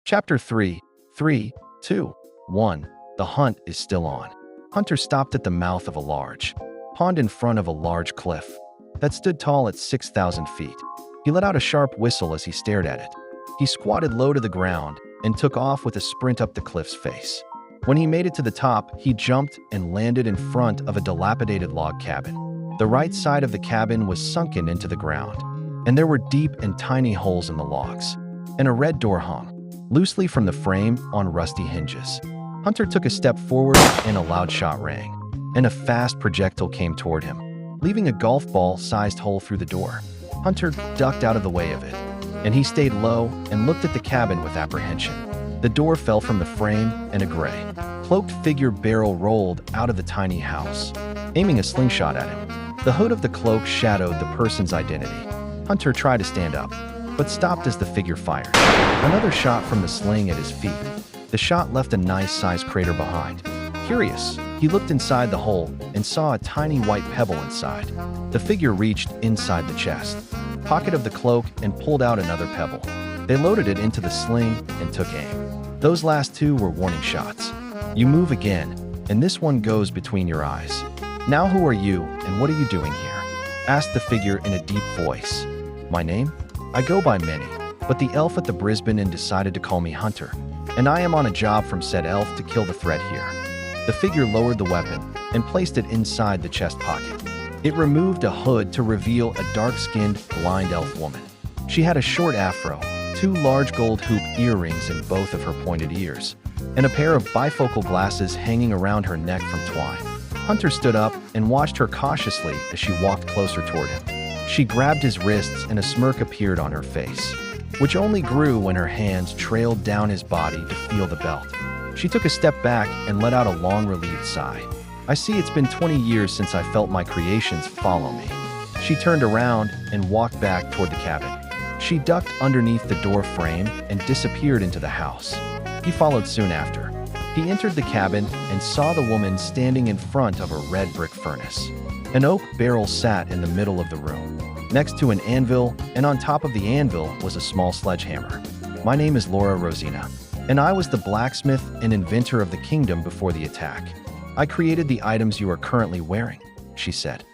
Chapter 3, 3, 2, 1. The hunt is still on. Hunter stopped at the mouth of a large pond in front of a large cliff that stood tall at 6,000 feet. He let out a sharp whistle as he stared at it. He squatted low to the ground and took off with a sprint up the cliff's face. When he made it to the top, he jumped and landed in front of a dilapidated log cabin. The right side of the cabin was sunken into the ground, and there were deep and tiny holes in the logs, and a red door hung loosely from the frame on rusty hinges. Hunter took a step forward and a loud shot rang, and a fast projectile came toward him, leaving a golf ball-sized hole through the door. Hunter ducked out of the way of it, and he stayed low and looked at the cabin with apprehension. The door fell from the frame, and a gray, cloaked figure barrel rolled out of the tiny house, aiming a slingshot at him. The hood of the cloak shadowed the person's identity. Hunter tried to stand up, but stopped as the figure fired. Another shot from the sling at his feet. The shot left a nice-sized crater behind. Curious, he looked inside the hole and saw a tiny white pebble inside. The figure reached inside the chest, pocket of the cloak, and pulled out another pebble. They loaded it into the sling and took aim. Those last two were warning shots. You move again, and this one goes between your eyes. Now who are you, and what are you doing here? Asked the figure in a deep voice. My name? I go by many, but the elf at the Brisbane Inn decided to call me Hunter, and I am on a job from said elf to kill the threat here. The figure lowered the weapon and placed it inside the chest pocket. It removed a hood to reveal a dark-skinned, blind elf woman. She had a short afro, two large gold hoop earrings in both of her pointed ears, and a pair of bifocal glasses hanging around her neck from twine. Hunter stood up and watched her cautiously as she walked closer toward him. She grabbed his wrists and a smirk appeared on her face, which only grew when her hands trailed down his body to feel the belt. She took a step back and let out a long, relieved sigh. I see it's been 20 years since I felt my creations follow me. She turned around and walked back toward the cabin. She ducked underneath the door frame and disappeared into the house. He followed soon after. He entered the cabin and saw the woman standing in front of a red brick furnace. An oak barrel sat in the middle of the room, next to an anvil, and on top of the anvil was a small sledgehammer. My name is Laura Rosina, and I was the blacksmith and inventor of the kingdom before the attack. I created the items you are currently wearing, she said.